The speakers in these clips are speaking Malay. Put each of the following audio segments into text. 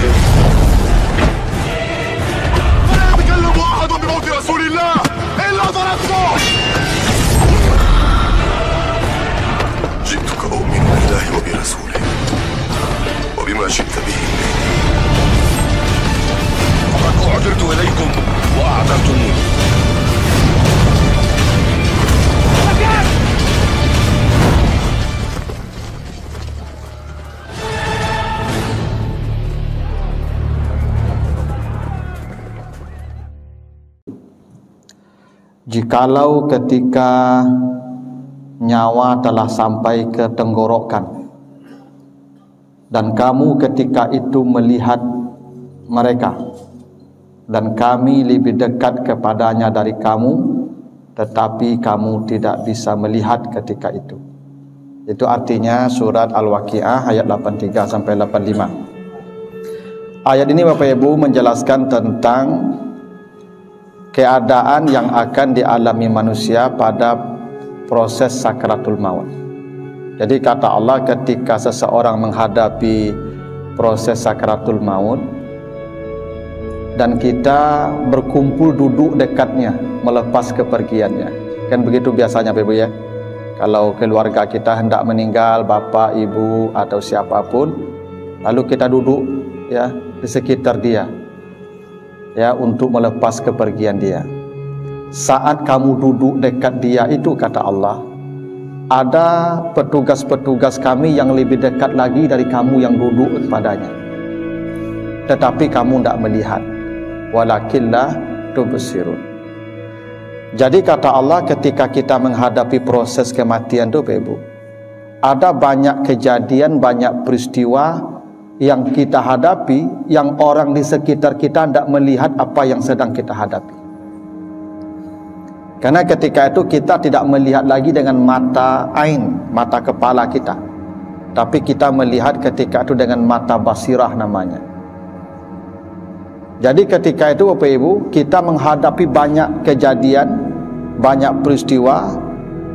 بهم ولا يتكلم أحد بموت رسول الله إلا ضربته. جئتك أؤمن بالله وبرسوله وبما شئت به فقد أعذرت إليكم وأعذرتموني. Jikalau ketika nyawa telah sampai ke tenggorokan dan kamu ketika itu melihat mereka dan kami lebih dekat kepadanya dari kamu, tetapi kamu tidak bisa melihat ketika itu. Itu artinya surat Al-Waqiah ayat 83 sampai 85. Ayat ini Bapak Ibu menjelaskan tentang keadaan yang akan dialami manusia pada proses sakratul maut. Jadi kata Allah, ketika seseorang menghadapi proses sakratul maut dan kita berkumpul duduk dekatnya melepas kepergiannya, kan begitu biasanya Bapak Ibu ya. Kalau keluarga kita hendak meninggal, bapak, ibu atau siapapun, lalu kita duduk ya di sekitar dia ya untuk melepas kepergian dia. Saat kamu duduk dekat dia itu, kata Allah, ada petugas-petugas kami yang lebih dekat lagi dari kamu yang duduk padanya, tetapi kamu tidak melihat. Walakinlah tubsirun. Jadi kata Allah, ketika kita menghadapi proses kematian itu Bapak Ibu, ada banyak kejadian, banyak peristiwa yang kita hadapi, yang orang di sekitar kita tidak melihat apa yang sedang kita hadapi. Karena ketika itu kita tidak melihat lagi dengan mata ain, mata kepala kita, tapi kita melihat ketika itu dengan mata basirah namanya. Jadi ketika itu Bapak Ibu, kita menghadapi banyak kejadian, banyak peristiwa,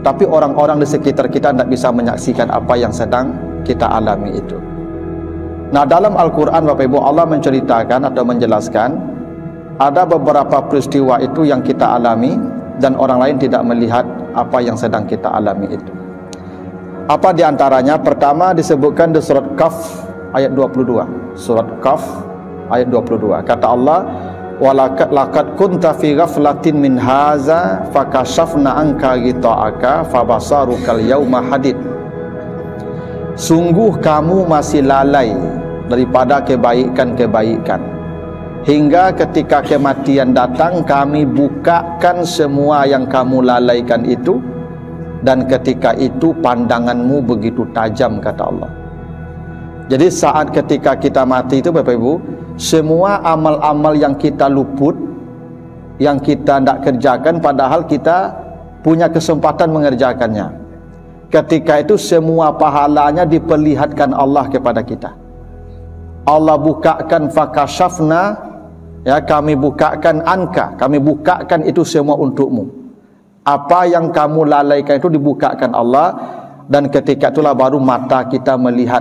tapi orang-orang di sekitar kita tidak bisa menyaksikan apa yang sedang kita alami itu. Nah, dalam Al-Quran Bapak Ibu, Allah menceritakan atau menjelaskan ada beberapa peristiwa itu yang kita alami dan orang lain tidak melihat apa yang sedang kita alami itu. Apa diantaranya? Pertama disebutkan di surat Qaf ayat 22. Surat Qaf ayat 22. Kata Allah, "Walaqad kunta fi ghaflatin min haza fakashafna anka ghita'aka fabasarukal yauma hadid." Sungguh kamu masih lalai daripada kebaikan-kebaikan, hingga ketika kematian datang kami bukakan semua yang kamu lalaikan itu, dan ketika itu pandanganmu begitu tajam, kata Allah. Jadi saat ketika kita mati itu Bapak Ibu, semua amal-amal yang kita luput, yang kita tidak kerjakan padahal kita punya kesempatan mengerjakannya, ketika itu semua pahalanya diperlihatkan Allah kepada kita. Allah bukakan fakashafna, ya, kami bukakan anka, kami bukakan itu semua untukmu. Apa yang kamu lalaikan itu dibukakan Allah, dan ketika itulah baru mata kita melihat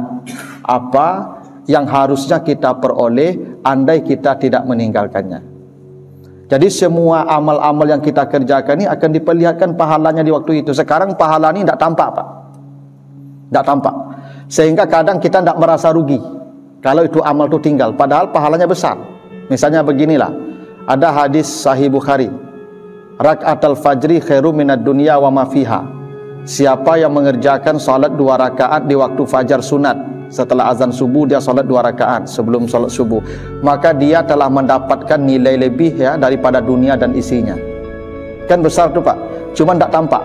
apa yang harusnya kita peroleh andai kita tidak meninggalkannya. Jadi semua amal-amal yang kita kerjakan ini akan diperlihatkan pahalanya di waktu itu. Sekarang pahala ini tidak tampak Pak, tidak tampak, sehingga kadang kita tidak merasa rugi kalau itu amal itu tinggal, padahal pahalanya besar. Misalnya beginilah, ada hadis Sahih Bukhari, rakaatul fajri khairum minad dunya wa ma fiha. Siapa yang mengerjakan salat 2 rakaat di waktu fajar sunat, setelah azan subuh dia salat 2 rakaat sebelum salat subuh, maka dia telah mendapatkan nilai lebih ya daripada dunia dan isinya. Kan besar tuh Pak, cuma tidak tampak.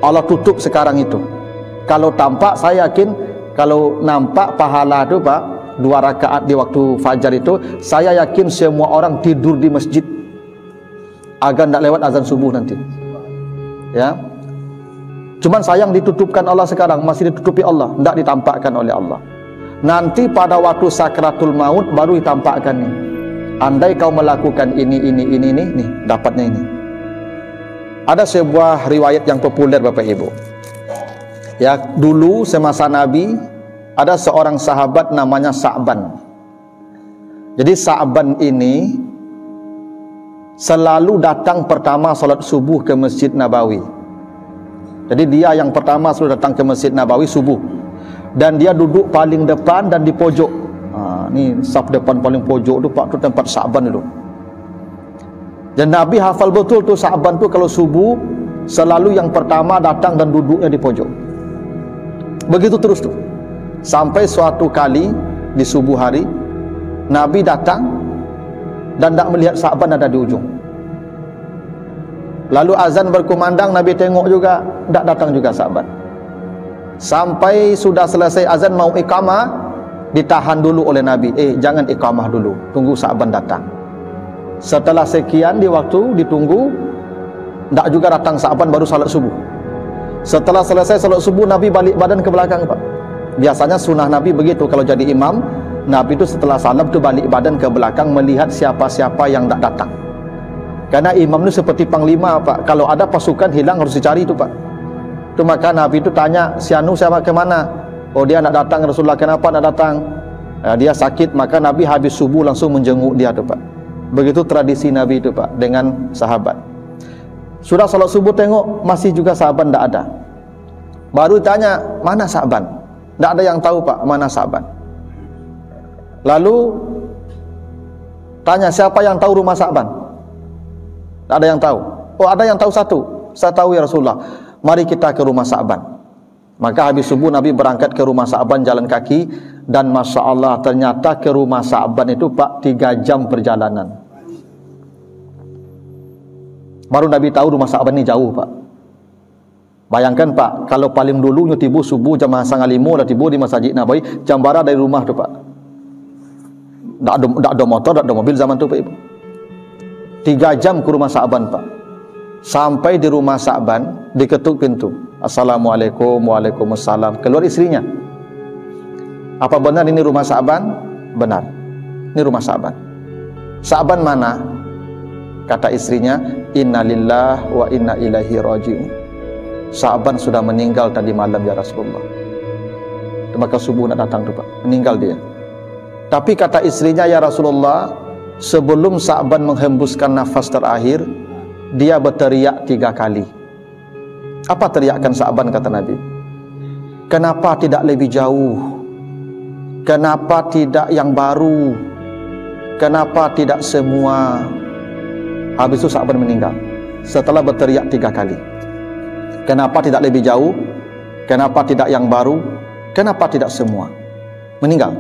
Allah tutup sekarang itu. Kalau tampak, saya yakin kalau nampak pahala itu Pak, 2 rakaat di waktu fajar itu, saya yakin semua orang tidur di masjid agar tidak lewat azan subuh nanti. Ya. Cuman sayang ditutupkan Allah sekarang, masih ditutupi Allah, tidak ditampakkan oleh Allah. Nanti pada waktu sakratul maut baru ditampakkan nih. Andai kau melakukan ini, nih, dapatnya ini. Ada sebuah riwayat yang populer Bapak Ibu. Ya, dulu semasa Nabi ada seorang sahabat namanya Sa'ban. Jadi Sa'ban ini selalu datang pertama solat subuh ke Masjid Nabawi. Jadi dia yang pertama selalu datang ke Masjid Nabawi subuh. Dan dia duduk paling depan dan di pojok. Ni saf depan paling pojok tu Pak, tu tempat Sa'ban itu. Dan Nabi hafal betul tu Sa'ban tu kalau subuh selalu yang pertama datang dan duduknya di pojok. Begitu terus tu. Sampai suatu kali di subuh hari Nabi datang dan tak melihat Sa'ban ada di ujung. Lalu azan berkumandang, Nabi tengok juga, tak datang juga Sa'ban. Sampai sudah selesai azan mau iqamah, ditahan dulu oleh Nabi. Jangan iqamah dulu, tunggu Sa'ban datang. Setelah sekian di waktu ditunggu, tak juga datang Sa'ban, baru salat subuh. Setelah selesai salat subuh, Nabi balik badan ke belakang Pak. Biasanya sunnah Nabi begitu, kalau jadi imam Nabi itu setelah salam tu balik badan ke belakang melihat siapa-siapa yang tak datang. Karena imam itu seperti panglima Pak. Kalau ada pasukan hilang harus dicari itu Pak. Itu maka Nabi itu tanya, si anu siapa ke mana? Oh dia nak datang, Rasulullah kenapa nak datang? Dia sakit, maka Nabi habis subuh langsung menjenguk dia tu Pak. Begitu tradisi Nabi itu Pak dengan sahabat. Sudah salat subuh tengok masih juga Sa'ban tak ada. Baru tanya, mana Sa'ban? Tak ada yang tahu Pak mana Sa'ban. Lalu tanya, siapa yang tahu rumah Sa'ban? Tak ada yang tahu. Oh ada yang tahu satu. Saya tahu ya Rasulullah. Mari kita ke rumah Sa'ban. Maka habis subuh Nabi berangkat ke rumah Sa'ban jalan kaki. Dan Masya Allah ternyata ke rumah Sa'ban itu Pak 3 jam perjalanan. Baru Nabi tahu rumah Sa'ban ini jauh Pak. Bayangkan Pak, kalau paling dulu tibu subuh jam 5:30 dah tibu di Masjid Nabawi, jam bara dari rumah tu Pak. Tak ada motor, tak ada mobil zaman tu Pak Ibu. 3 jam ke rumah Sa'ban Pak. Sampai di rumah Sa'ban, diketuk pintu. Assalamualaikum, waalaikumsalam. Keluar istrinya. Apa benar ini rumah Sa'ban? Benar. Ini rumah Sa'ban. Sa'ban mana? Kata istrinya, inna lillah wa inna ilaihi raji'un. Sa'ban sudah meninggal tadi malam ya Rasulullah. Maka subuh nak datang tu Pak. Meninggal dia. Tapi kata istrinya, ya Rasulullah, sebelum Sa'ban menghembuskan nafas terakhir, dia berteriak 3 kali. Apa teriakan Sa'ban kata Nabi? Kenapa tidak lebih jauh? Kenapa tidak yang baru? Kenapa tidak semua? Habis itu Sa'ban meninggal. Setelah berteriak 3 kali. Kenapa tidak lebih jauh? Kenapa tidak yang baru? Kenapa tidak semua? Meninggal.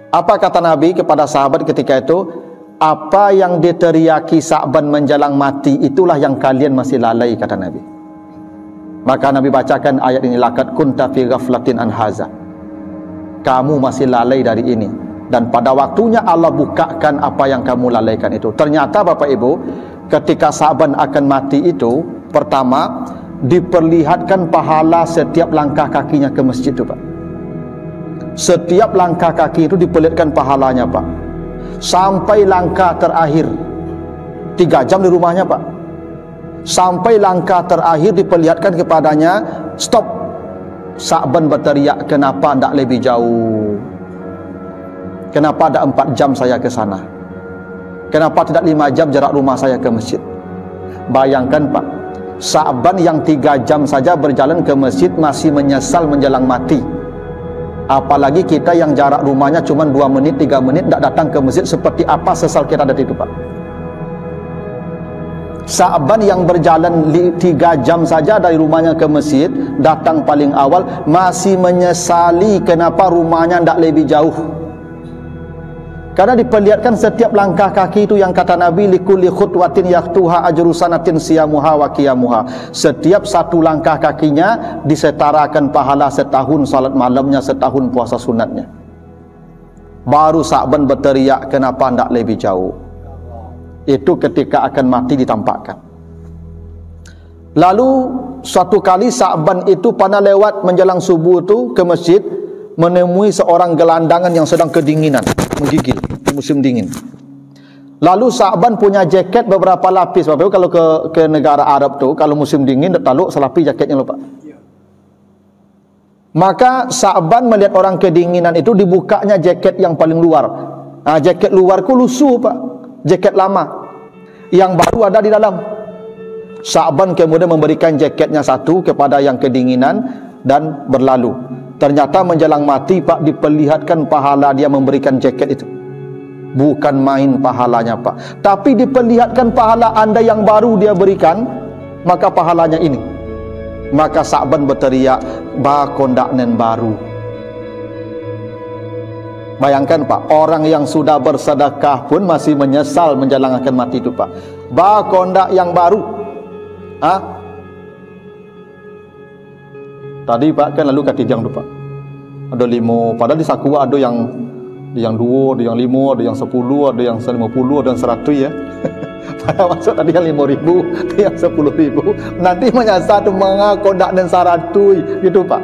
Apa kata Nabi kepada sahabat ketika itu? Apa yang diteriaki Sa'ban menjelang mati, itulah yang kalian masih lalai, kata Nabi. Maka Nabi bacakan ayat ini, laqad kunta fi ghaflatin an haza. Kamu masih lalai dari ini. Dan pada waktunya Allah bukakan apa yang kamu lalaikan itu. Ternyata Bapak Ibu, ketika Sa'ban akan mati itu, pertama, diperlihatkan pahala setiap langkah kakinya ke masjid itu Pak. Setiap langkah kaki itu diperlihatkan pahalanya Pak. Sampai langkah terakhir 3 jam di rumahnya Pak. Sampai langkah terakhir diperlihatkan kepadanya, stop. Sa'ban berteriak, kenapa tidak lebih jauh? Kenapa ada 4 jam saya ke sana? Kenapa tidak 5 jam jarak rumah saya ke masjid? Bayangkan Pak, Sa'ban yang 3 jam saja berjalan ke masjid masih menyesal menjelang mati. Apalagi kita yang jarak rumahnya cuma 2 menit, 3 menit, tidak datang ke masjid, seperti apa sesal kita ada itu Pak. Sa'ban yang berjalan 3 jam saja dari rumahnya ke masjid, datang paling awal, masih menyesali kenapa rumahnya tidak lebih jauh. Karena diperlihatkan setiap langkah kaki itu yang kata Nabi, likulli khutwatin yaktuha ajru sanatin siyamuha wa qiyamuha. Setiap satu langkah kakinya disetarakan pahala setahun salat malamnya, setahun puasa sunatnya. Baru Sa'ban berteriak, kenapa tidak lebih jauh? Itu ketika akan mati ditampakkan. Lalu suatu kali Sa'ban itu pernah lewat menjelang subuh itu ke masjid, menemui seorang gelandangan yang sedang kedinginan, menggigil di musim dingin. Lalu Sa'ban punya jaket beberapa lapis. Bapak Ibu, kalau ke negara Arab tuh, kalau musim dingin taluk selapis jaketnya lupa. Maka Sa'ban melihat orang kedinginan itu, dibukanya jaket yang paling luar. Jaket luar ku lusuh Pak, jaket lama. Yang baru ada di dalam. Sa'ban kemudian memberikan jaketnya satu kepada yang kedinginan dan berlalu. Ternyata menjelang mati Pak, diperlihatkan pahala dia memberikan jaket itu. Bukan main pahalanya Pak, tapi diperlihatkan pahala anda yang baru dia berikan, maka pahalanya ini. Maka Sa'ban berteriak, ba kondak nen baru. Bayangkan Pak, orang yang sudah bersedekah pun masih menyesal menjelang akan mati itu Pak. Ba kondak yang baru. Tadi Pak kan lalu kata tiang tu Pak, ada 5, padahal di saku ada yang 2, ada yang 5, ada yang 10, ada yang 50, ada yang 100 ya. Pada masuk tadi yang 5.000, ada yang 10.000. Nanti menyasar tu mengakondak dan 100 gitu Pak.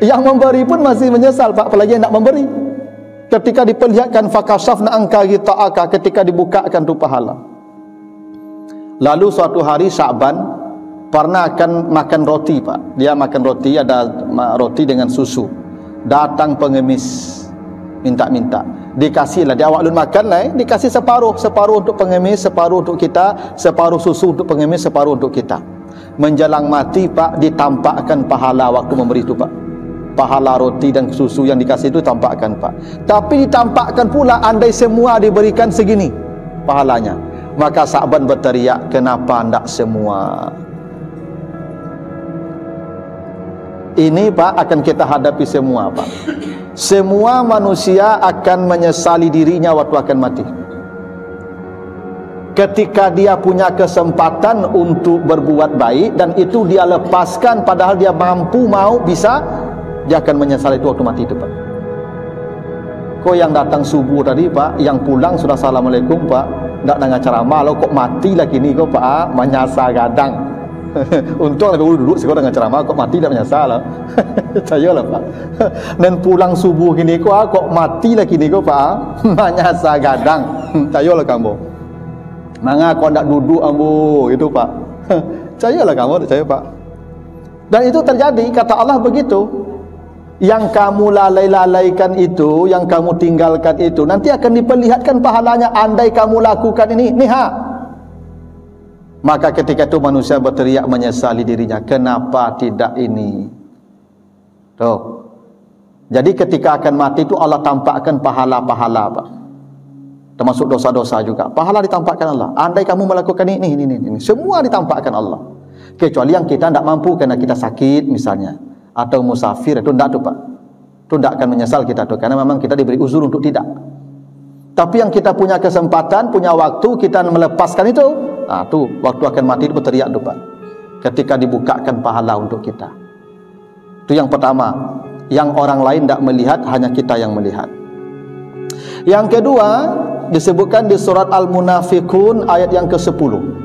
Yang memberi pun masih menyesal Pak, apalagi yang nak memberi. Ketika diperlihatkan fakashafna anka ghita'aka, ketika dibukakan tu pahala. Lalu suatu hari Sa'ban pernah akan makan roti Pak. Dia makan roti, ada roti dengan susu. Datang pengemis minta-minta. Dikasihlah, dia awak lun makan lah, dikasih separuh untuk pengemis, separuh untuk kita, separuh susu untuk pengemis, separuh untuk kita. Menjelang mati Pak, ditampakkan pahala waktu memberi itu Pak. Pahala roti dan susu yang dikasih itu tampakkan Pak. Tapi ditampakkan pula andai semua diberikan segini pahalanya. Maka Sa'ban berteriak, kenapa tidak semua? Ini Pak akan kita hadapi semua Pak. Semua manusia akan menyesali dirinya waktu akan mati. Ketika dia punya kesempatan untuk berbuat baik dan itu dia lepaskan padahal dia mampu, mau, bisa, dia akan menyesali itu waktu mati itu Pak. Kau yang datang subuh tadi Pak, yang pulang sudah assalamualaikum Pak, tak dengar ceramah lo, kok mati lagi ni kau Pak, menyasar gadang. Untung lebih duduk sekarang dengan ceramah, kok mati tak menyasar lah. Percayalah Pak. Dan pulang subuh gini kok mati lagi ni kau Pak, menyasar gadang. Percayalah kamu. Manga kau tak duduk ambo itu Pak. Percayalah kamu, percaya Pak. Dan itu terjadi, kata Allah begitu. Yang kamu lalai-lalaikan itu, yang kamu tinggalkan itu, nanti akan diperlihatkan pahalanya andai kamu lakukan ini. Maka ketika itu manusia berteriak menyesali dirinya, kenapa tidak ini? Tuh. Jadi ketika akan mati itu Allah tampakkan pahala-pahala Pak. Termasuk dosa-dosa juga. Pahala ditampakkan Allah. Andai kamu melakukan ini. Semua ditampakkan Allah. Kecuali yang kita tidak mampu karena kita sakit misalnya, atau musafir, itu tidak tuh Pak. Itu tidak akan menyesal kita tuh, karena memang kita diberi uzur untuk tidak. Tapi yang kita punya kesempatan, punya waktu, kita melepaskan itu, tuh waktu akan mati itu berteriak tuh Pak. Ketika dibukakan pahala untuk kita. Itu yang pertama. Yang orang lain tidak melihat, hanya kita yang melihat. Yang kedua, disebutkan di surat Al-Munafiqun ayat yang ke-10.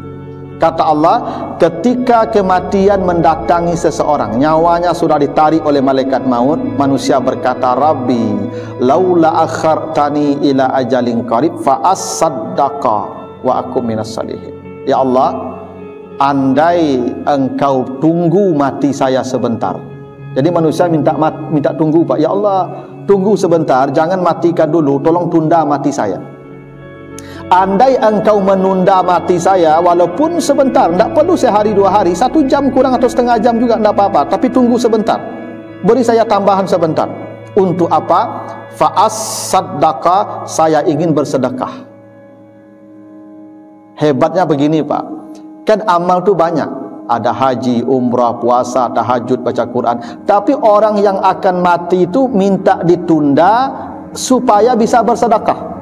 Kata Allah, ketika kematian mendatangi seseorang, nyawanya sudah ditarik oleh malaikat maut, manusia berkata, Rabbi, laula akhartani ila ajalin qarib fa as-saddaqa wa akum minas salihin. Ya Allah, andai engkau tunggu mati saya sebentar. Jadi manusia minta tunggu Pak. Ya Allah, tunggu sebentar, jangan matikan dulu, tolong tunda mati saya. Andai engkau menunda mati saya walaupun sebentar, tidak perlu sehari 2 hari, 1 jam kurang atau setengah jam juga tidak apa-apa, tapi tunggu sebentar, beri saya tambahan sebentar. Untuk apa? Fa'as-saddaqa, saya ingin bersedekah. Hebatnya begini Pak, kan amal tu banyak, ada haji, umrah, puasa, tahajud, baca Quran, tapi orang yang akan mati itu minta ditunda supaya bisa bersedekah.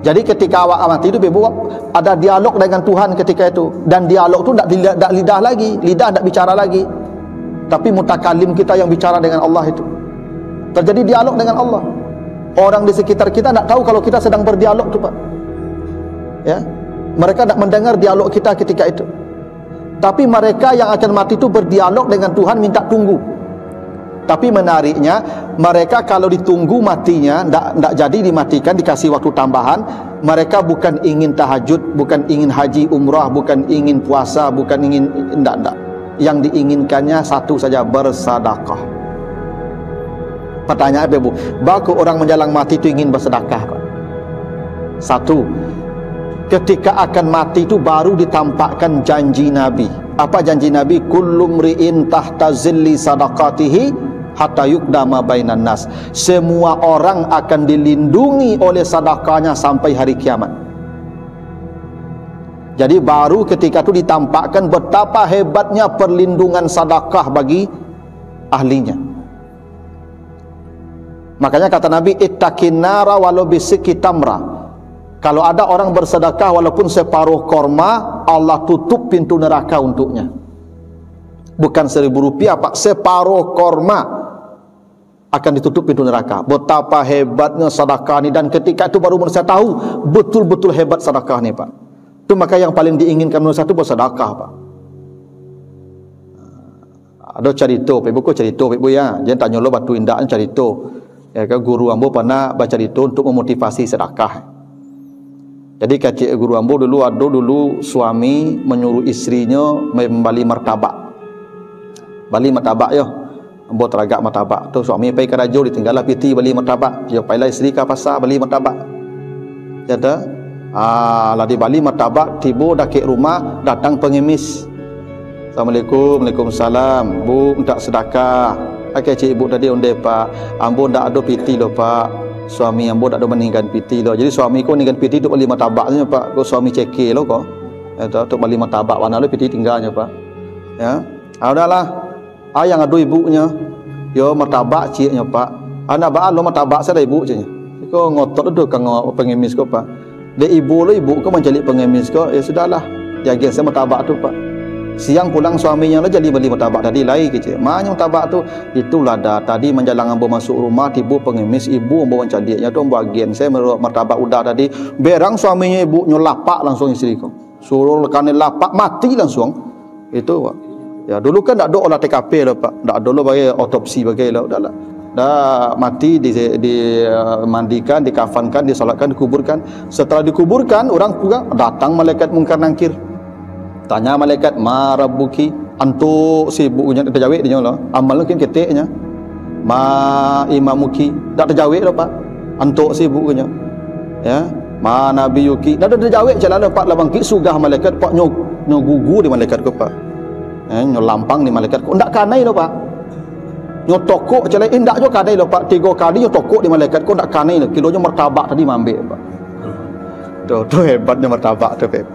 Jadi ketika awak mati itu ada dialog dengan Tuhan ketika itu, dan dialog itu tidak lidah lagi, lidah tidak bicara lagi, tapi mutakalim kita yang bicara dengan Allah itu. Terjadi dialog dengan Allah. Orang di sekitar kita tidak tahu kalau kita sedang berdialog itu Pak. Ya, mereka tidak mendengar dialog kita ketika itu. Tapi mereka yang akan mati itu berdialog dengan Tuhan, minta tunggu. Tapi menariknya, mereka kalau ditunggu matinya, tidak jadi dimatikan, dikasih waktu tambahan. Mereka bukan ingin tahajud, bukan ingin haji, umrah, bukan ingin puasa, bukan ingin, tidak. Yang diinginkannya satu saja, bersedekah. Pertanyaan Ibu, baku orang menjelang mati itu ingin bersedekah, Pak? Satu, ketika akan mati itu baru ditampakkan janji Nabi. Apa janji Nabi? Kullu mri'in tahta zilli sadaqatihi hatta yuqdama bainan nas. Semua orang akan dilindungi oleh sedekahnya sampai hari kiamat. Jadi baru ketika itu ditampakkan betapa hebatnya perlindungan sedekah bagi ahlinya. Makanya kata Nabi, ittaqin nara walau bisikki tamra. Kalau ada orang bersedekah walaupun separuh korma, Allah tutup pintu neraka untuknya. Bukan 1.000 rupiah, Pak, separuh korma akan ditutup pintu neraka. Betapa hebatnya sedekah ini, dan ketika itu baru manusia tahu betul-betul hebat sedekah ini, Pak. Itu maka yang paling diinginkan manusia itu bersedekah, Pak. Ada cerita, Pak Ibu, cerita Pak Ibu ya. Jangan tanya lo batu indahnya cerita. Ya kan, guru ambo pernah baca itu untuk memotivasi sedekah. Jadi kata guru ambo dulu suami menyuruh istrinya membeli martabak. Beli martabak yo. Ambo teragak martabak. Tu suami pergi ke raja ditinggallah piti beli martabak. Dia pailah isteri ke pasar beli martabak. Kata, lah di bali martabak tiba dah ke rumah datang pengemis. Assalamualaikum, Waalaikumsalam. Bu minta sedekah. Okey cik ibu tadi onde Pak. Ambo ndak ada piti lo Pak. Suami ambo tak ada meninggal piti lo. Jadi suami ko meninggal piti tu beli martabaknya Pak. Ko suami cekil lo ko. Eta tu beli martabak warna lo piti tinggalnya Pak. Ya. Udahlah. Yang adu ibunya. Yo martabak ciknya Pak. Anak ba lo martabak saya ibu ciknya. Ko ngotot tu kang pengemis ko Pak. De ibu lo ibu ko mencari pengemis ko. Ya sudahlah. Jaga saya martabak tu Pak. Siang pulang suaminya lah jadi beli martabak tadi lain kecil. Mana martabak tu? Itulah dah tadi menjalang ambo masuk rumah tibu pengemis ibu ambo mencadinya tu bagian saya meruak martabak udah tadi. Berang suaminya ibu nyolapak langsung isteri ko. Suruh lekane lapak mati langsung. Itu Pak. Ya dulu kan tak ada olah TKP lah Pak. Tak ada lo bagi otopsi bagi lah udahlah. Dah mati dimandikan, dikafankan, disolatkan, dikuburkan. Setelah dikuburkan orang pula datang malaikat mungkar nangkir. Tanya malaikat, ma rabbuki, antuk sibuknya terjawab dia lah. Amal mungkin keteknya. Ma imamuki, tak terjawab lah Pak. Antuk sibuknya. Ya, ma nabiyuki, dah terjawab jalan Pak labang ki sugah malaikat Pak nyogugu di malaikat ko Pak. Nyolampang di malaikat ko. Ndak kanai lo Pak. Nyotokok jalan indak jo kanai lo Pak. 3 kali nyotokok di malaikat ko ndak kanai lo. Kilonya martabak tadi mambek Pak. Tu hebatnya martabak tu Pak.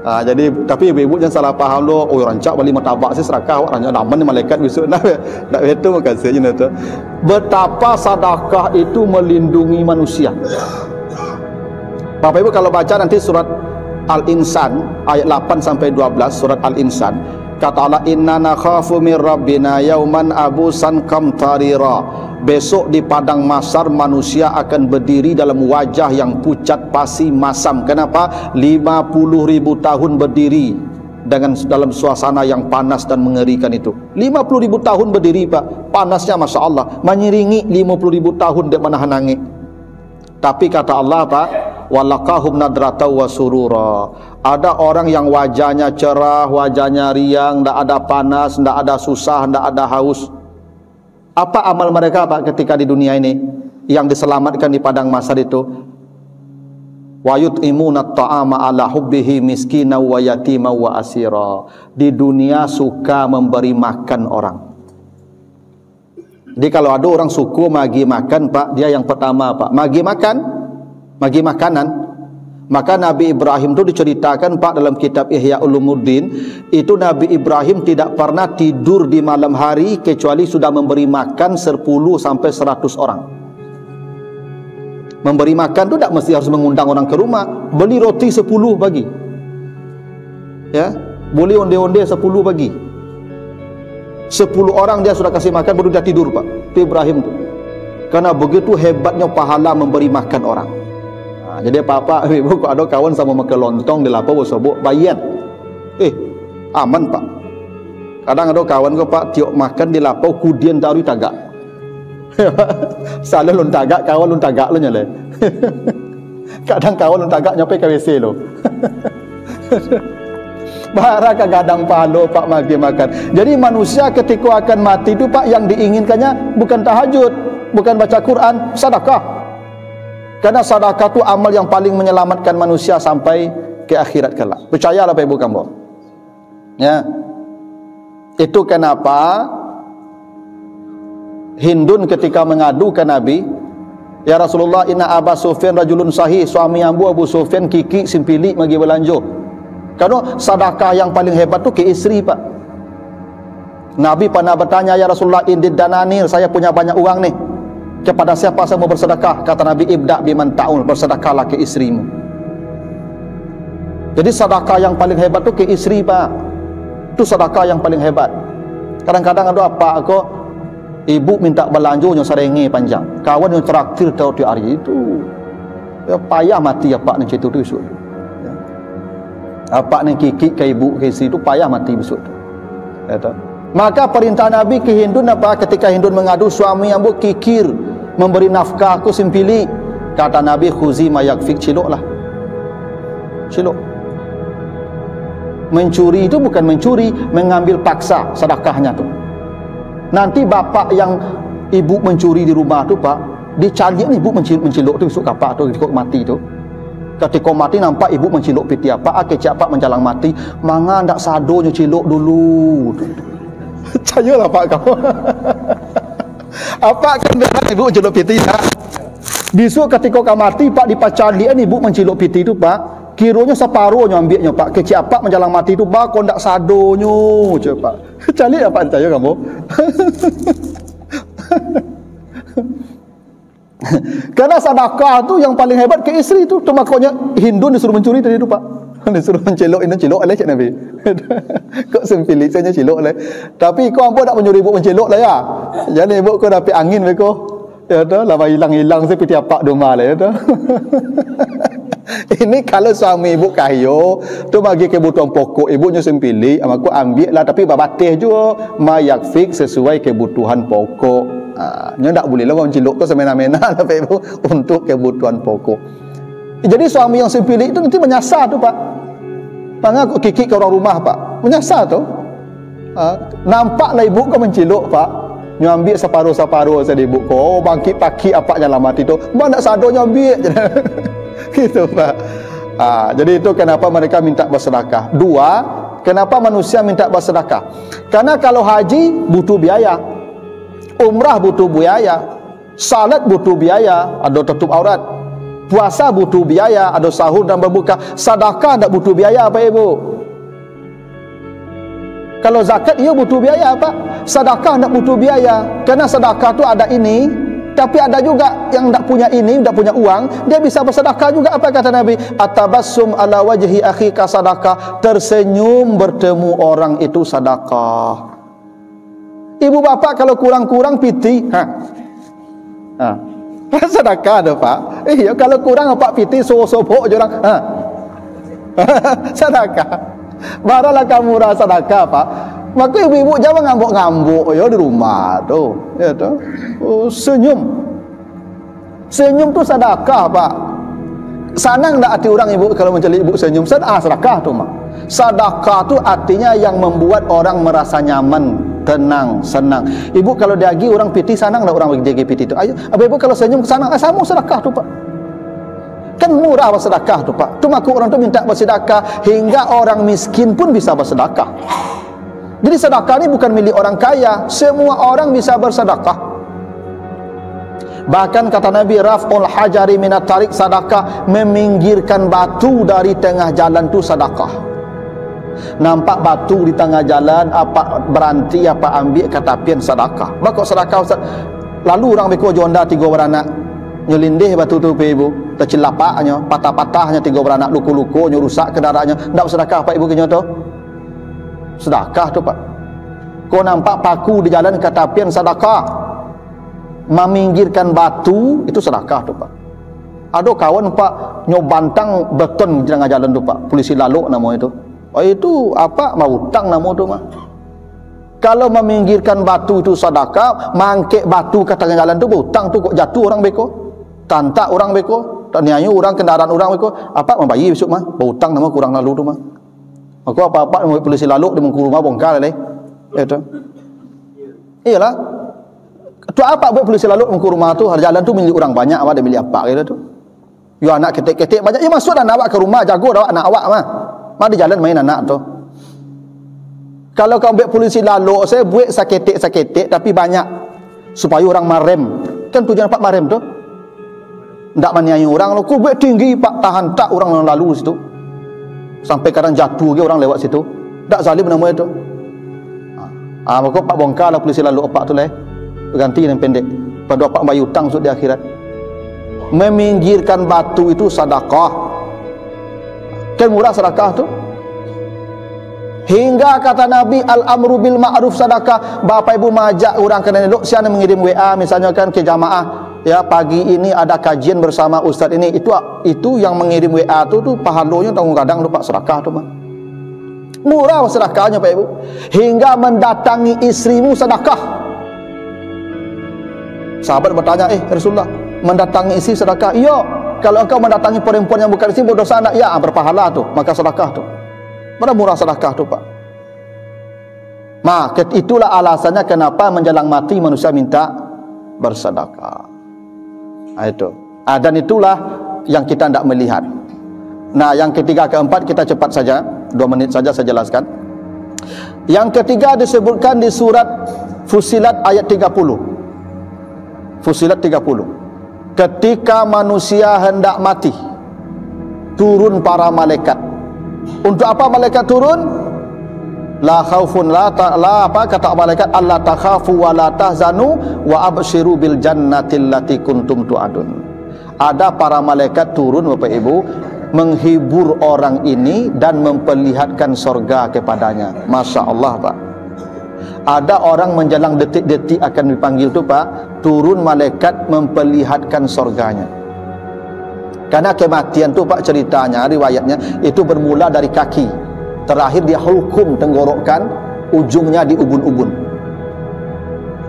Jadi tapi ibu-ibu jangan salah paham lo. Oh rancak beli martabak saya serakah rancak daman ni malaikat besok nak itu makasih je tu. Betapa sedekah itu melindungi manusia. Bapak Ibu kalau baca nanti surat Al-Insan ayat 8 sampai 12 surat Al-Insan kata Allah inna nakhafu mir rabbina yauman abusan kamtarira. Besok di padang mahsyar manusia akan berdiri dalam wajah yang pucat pasi masam. Kenapa? 50.000 tahun berdiri dengan dalam suasana yang panas dan mengerikan itu. 50.000 tahun berdiri Pak. Panasnya Masya Allah. Menyiringi 50.000 tahun dek mana hanangi. Tapi kata Allah Pak, walaqahum nadratau wa surura. Ada orang yang wajahnya cerah, wajahnya riang, tidak ada panas, tidak ada susah, tidak ada haus. Apa amal mereka Pak ketika di dunia ini yang diselamatkan di padang mahsyar itu? Wa yut'imuna ta'ama ala hubbihi miskina wa yatima wa asira. Di dunia suka memberi makan orang. Jadi kalau ada orang suku magi makan Pak, dia yang pertama Pak, magi makanan. Maka Nabi Ibrahim itu diceritakan Pak dalam kitab Ihya Ulumuddin, itu Nabi Ibrahim tidak pernah tidur di malam hari kecuali sudah memberi makan 10 sampai 100 orang. Memberi makan itu tidak mesti harus mengundang orang ke rumah. Beli roti 10 bagi. Ya, boleh onde-onde 10 bagi. 10 orang dia sudah kasih makan baru dia tidur Pak. Itu Ibrahim itu. Karena begitu hebatnya pahala memberi makan orang. Jadi apa-apa ibu kok ada kawan sama makan lontong di lapau bosobok bayan. Aman Pak. Kadang ada kawan ko Pak tiok makan di lapau kudian taruh tagak. Salah lon tagak kawan lon tagak lo nyale. Kadang kawan lon tagak nyampe ke WC lo. Bara kadang palo Pak magi makan. Jadi manusia ketika akan mati itu Pak, yang diinginkannya bukan tahajud, bukan baca Quran, sedekah. Karena sedekah itu amal yang paling menyelamatkan manusia sampai ke akhirat kelak. Percayalah Pak Ibu kamu. Ya. Itu kenapa Hindun ketika mengadu ke Nabi, ya Rasulullah, inna Aba Sufyan rajulun sahih, suami ambu Abu Sufyan kiki simpili magi belanjo. Karena sedekah yang paling hebat tu ke isteri Pak. Nabi pernah bertanya, ya Rasulullah, indid dananir, saya punya banyak uang nih, kepada siapa saya mau bersedekah? Kata Nabi, ibda biman ta'ul, bersedekahlah ke istrimu. Jadi sedekah yang paling hebat tu ke isteri Pak. Itu sedekah yang paling hebat. Kadang-kadang ada apa kok, ibu minta belanja yang serengi panjang, kawan yang traktir tahu di hari itu, ya, payah mati ya Pak ni cerita tu besok. Ya. Apa ni kiki ke ibu ke isteri tu payah mati besok tu. Ya, maka perintah Nabi ke Hindun apa? Ketika Hindun mengadu suami ambu kikir memberi nafkah aku simpili, kata Nabi, khuzi ma yakfik, ciloklah. Cilok. Mencuri itu bukan mencuri, mengambil paksa sedekahnya tu. Nanti bapak yang ibu mencuri di rumah tu Pak, dicari ibu mencilok tu besok kapak tu ketika mati tu. Ketika mati nampak ibu mencilok piti apa, kecik apa menjalang mati, manga ndak sadonya cilok dulu. Percayalah Pak kamu. Apa kan benar ibu mencilok piti tak? Besok ketika kau mati Pak, dipacalian ibu mencilok piti tu Pak, kiranya separuhnya ambilnya Pak, kecik apa menjalang mati tu Pak, kau ndak sadonya je Pak. Cari apa percaya kamu? Karena sedekah tu yang paling hebat ke isteri tu. Tu makanya Hindun disuruh mencuri tadi tu Pak. Disuruh mencelok, ini celok oleh cik Nabi. Kok sempilik saja celok oleh. Tapi kau apa nak menyuruh ibu mencelok lah ya. Jadi ibu kau dapat angin beko. Ya dah, lama hilang-hilang saya piti apa rumah lah ya dah. Ini kalau suami ibu kayo tu bagi kebutuhan pokok ibunya sempili, aku ambil lah, tapi babatih juga mayakfik sesuai kebutuhan pokok. Nya tak boleh lah mencilok tu semena-mena tapi ibu untuk kebutuhan pokok. Jadi suami yang sempili itu nanti menyasar tu Pak. Panggil aku kikik ke orang rumah Pak, menyasar tu. Nampaklah ibu kau mencilok Pak, nyambil separuh-separuh saya ibu kau, bangkit pagi apa dalam mati tu, mana sado nyambil. Gitu Pak. Jadi itu kenapa mereka minta bersedekah. Dua, kenapa manusia minta bersedekah? Karena kalau haji butuh biaya, umrah butuh biaya, salat butuh biaya, ada tutup aurat, puasa butuh biaya, ada sahur dan berbuka. Sedekah tak butuh biaya Pak Ibu. Kalau zakat ia butuh biaya Pak, sedekah tak butuh biaya. Karena sedekah tu ada ini, tapi ada juga yang tak punya ini, tak punya uang, dia bisa bersedekah juga. Apa kata Nabi? Atabassum ala wajhi akhika sadaqah, tersenyum bertemu orang itu sedekah. Ibu bapak kalau kurang-kurang piti, sedekah ada Pak. Iya, kalau kurang apa piti sobok je orang. Sedekah. Baralah kamu rasa sedekah Pak. Maka ibu-ibu jangan ngambuk-ngambuk ya di rumah tu. Ya tu. Senyum. Senyum tu sedekah Pak. Sanang tak hati orang ibu kalau mencari ibu senyum? Sedekah tu mak. Sedekah tu artinya yang membuat orang merasa nyaman, tenang, senang. Ibu kalau diagi orang piti sanang tak orang bagi piti tu? Ayo, ibu kalau senyum sanang, sama sedekah tu Pak. Kan murah bersedekah tu Pak. Tu maku orang tu minta bersedekah hingga orang miskin pun bisa bersedekah. Jadi sedekah ni bukan milik orang kaya, semua orang bisa bersedekah. Bahkan kata Nabi, raf'ul hajari minat tarik, sedekah meminggirkan batu dari tengah jalan tu sedekah. Nampak batu di tengah jalan, apa berhenti, apa ambil katapian sedekah. Bakok sedekah Ustaz. Lalu orang beko jonda 3 beranak, nyelindih batu tu pe ibu, tercelapaknya, patah-patahnya 3 beranak, luku-lukunya, rusak kendaraannya, ndak bersedekah Pak Ibu kenyo tu? Sedekah tu Pak. Kau nampak paku di jalan katapian sedekah. Meminggirkan batu itu sedekah tu Pak. Ada kawan Pak nyobantang beton di tengah jalan tu Pak. Polisi lalu nama itu. Oh itu apa? Mau hutang nama tu mah. Kalau meminggirkan batu itu sedekah, mangkek batu ke tengah jalan tu hutang tu kok jatuh orang beko. Tantak orang beko, taniayu orang kendaraan orang beko. Apa membayi besok mah? Hutang nama kurang lalu tu mah. Aku apa-apa mau polisi lalu di muka rumah bongkar leh. Itu. Iyalah. Tu apa buat polisi lalu muka rumah tu, jalan tu milik orang banyak, awak ada milik apa gitu tu. Yo anak ketik-ketik banyak, ya masuk dan awak ke rumah, jago dah anak awak mah. Mari jalan main anak tu. Kalau kau buat polisi lalu, saya buat saketik tapi banyak supaya orang marem. Kan tujuan pak marem tu. Ndak maniai orang lo, ku buat tinggi pak tahan tak orang lalu situ. Sampai kadang jatuh ke orang lewat situ. Ndak zalim nama itu. Maka pak bongkar lah polisi lalu opak tu leh. Ganti yang pendek. Pada opak bayar hutang di akhirat. Meminggirkan batu itu sedekah. Kan murah sedekah tu. Hingga kata Nabi, al-amru bil ma'ruf sedekah. Bapak ibu majak orang kena elok, siapa mengirim WA misalnya kan ke jamaah, ya pagi ini ada kajian bersama ustaz ini, itu yang mengirim WA tu pahalanya tanggung kadang tu pak sedekah tu mah. Murah sedekahnya Pak Ibu. Hingga mendatangi istrimu sedekah. Sahabat bertanya, Rasulullah, mendatangi istri sedekah? Iya, kalau engkau mendatangi perempuan yang bukan istri berdosa anak, ya berpahala tu, maka sedekah tu. Mana murah sedekah tu pak. Maka itulah alasannya kenapa menjelang mati manusia minta bersedekah. Itu. Dan itulah yang kita tidak melihat. Nah, yang ketiga keempat kita cepat saja, 2 menit saja saya jelaskan. Yang ketiga disebutkan di surat Fussilat ayat 30. Fussilat 30. Ketika manusia hendak mati, turun para malaikat. Untuk apa malaikat turun? La khaufun apa kata malaikat, Allah takhafu wa la tahzanu wa abshiru bil jannati allati kuntum tu'adun. Ada para malaikat turun Bapak Ibu menghibur orang ini dan memperlihatkan sorga kepadanya. Masya Allah Pak. Ada orang menjelang detik-detik akan dipanggil tu Pak, turun malaikat memperlihatkan sorganya. Karena kematian tu Pak, ceritanya, riwayatnya itu bermula dari kaki, terakhir dia hulkum tenggorokan, ujungnya di ubun-ubun.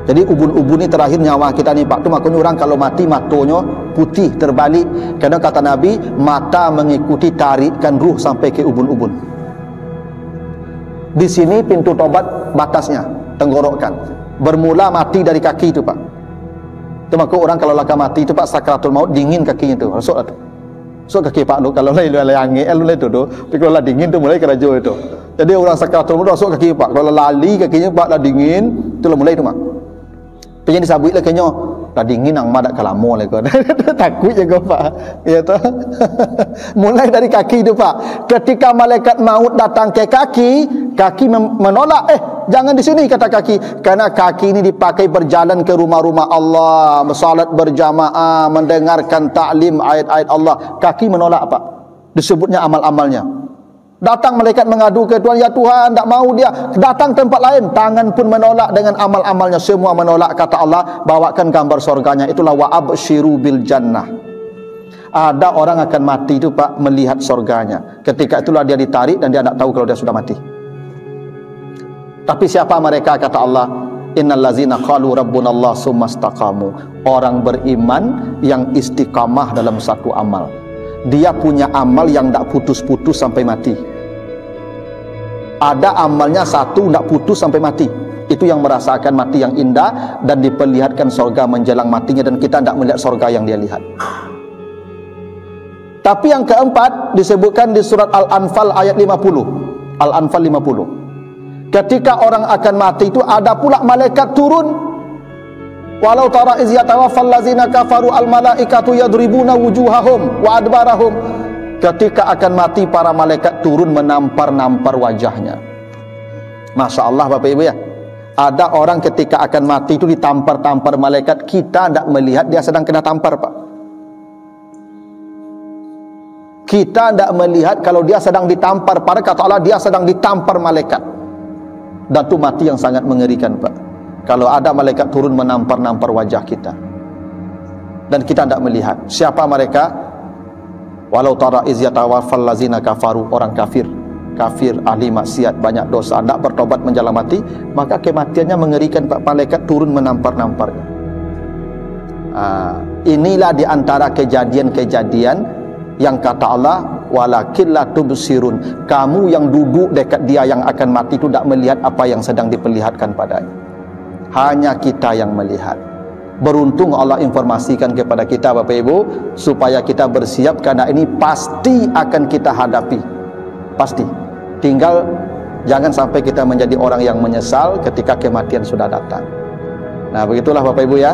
Jadi ubun-ubun ni terakhir nyawa kita ni Pak. Tu makanya orang kalau mati matonya putih terbalik. Karena kata Nabi, mata mengikuti tarikan ruh sampai ke ubun-ubun. Di sini pintu tobat batasnya, tenggorokan. Bermula mati dari kaki itu Pak. Itu maka orang kalau laka mati itu Pak, sakratul maut dingin kakinya tu. Masuk lah tu. So kaki Pak lu kalau lagi angin lu tu tapi kalau lah dingin tu mulai kerajo itu. Jadi orang sakratul maut masuk kaki Pak. Kalau lali kakinya Pak lah dingin, tu lah mulai tu Mak. Penyen disabui lah kayaknya lah dingin nang madak kalamo lah kau. Takut je kau Pak. Ya tu. Mulai dari kaki tu Pak. Ketika malaikat maut datang ke kaki menolak, jangan di sini kata kaki. Karena kaki ini dipakai berjalan ke rumah-rumah Allah, salat berjamaah, mendengarkan taklim ayat-ayat Allah. Kaki menolak Pak. Disebutnya amal-amalnya. Datang malaikat mengadu ke Tuhan, ya Tuhan, tak mau dia. Datang tempat lain, tangan pun menolak dengan amal-amalnya. Semua menolak, kata Allah, bawakan gambar surganya. Itulah wa abshiru bil jannah. Ada orang akan mati itu Pak, melihat surganya. Ketika itulah dia ditarik dan dia tak tahu kalau dia sudah mati. Tapi siapa mereka, kata Allah, innal ladzina qalu rabbunallah tsumma istaqamu. Orang beriman yang istiqamah dalam satu amal. Dia punya amal yang tak putus-putus sampai mati. Ada amalnya satu tak putus sampai mati. Itu yang merasakan mati yang indah dan diperlihatkan surga menjelang matinya, dan kita tak melihat surga yang dia lihat. Tapi yang keempat disebutkan di surat Al-Anfal ayat 50. Al-Anfal 50. Ketika orang akan mati itu ada pula malaikat turun. Walau tara iz yatawaffal ladzina kafaru al malaikatu yadribuna wujuhahum wa adbarahum. Ketika akan mati para malaikat turun menampar-nampar wajahnya. Masya Allah Bapak Ibu ya. Ada orang ketika akan mati itu ditampar-tampar malaikat, kita tidak melihat dia sedang kena tampar Pak. Kita tidak melihat kalau dia sedang ditampar, pada kata Allah dia sedang ditampar malaikat. Dan itu mati yang sangat mengerikan Pak. Kalau ada malaikat turun menampar-nampar wajah kita dan kita tidak melihat. Siapa mereka? Walau tara iz yatawaffal ladzina kafaru, orang kafir, ahli maksiat, banyak dosa, tidak bertobat menjelang mati, maka kematiannya mengerikan Pak. Malaikat turun menampar-namparnya. Inilah di antara kejadian-kejadian yang kata Allah walakin la tubsirun. Kamu yang duduk dekat dia yang akan mati itu tak melihat apa yang sedang diperlihatkan padanya. Hanya kita yang melihat. Beruntung Allah informasikan kepada kita Bapak Ibu supaya kita bersiap, karena ini pasti akan kita hadapi. Pasti. Tinggal jangan sampai kita menjadi orang yang menyesal ketika kematian sudah datang. Nah, begitulah Bapak Ibu ya.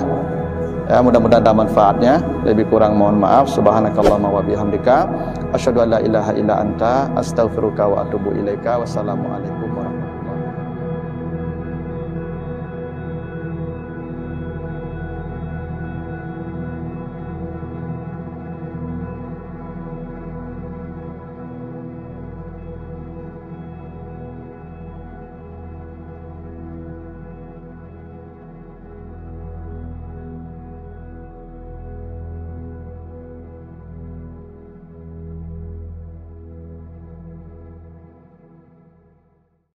Ya, mudah-mudahan ada manfaatnya. Lebih kurang mohon maaf. Subhanakallahumma wa bihamdika asyhadu an la ilaha illa anta astaghfiruka wa atubu ilaika. Wassalamualaikum.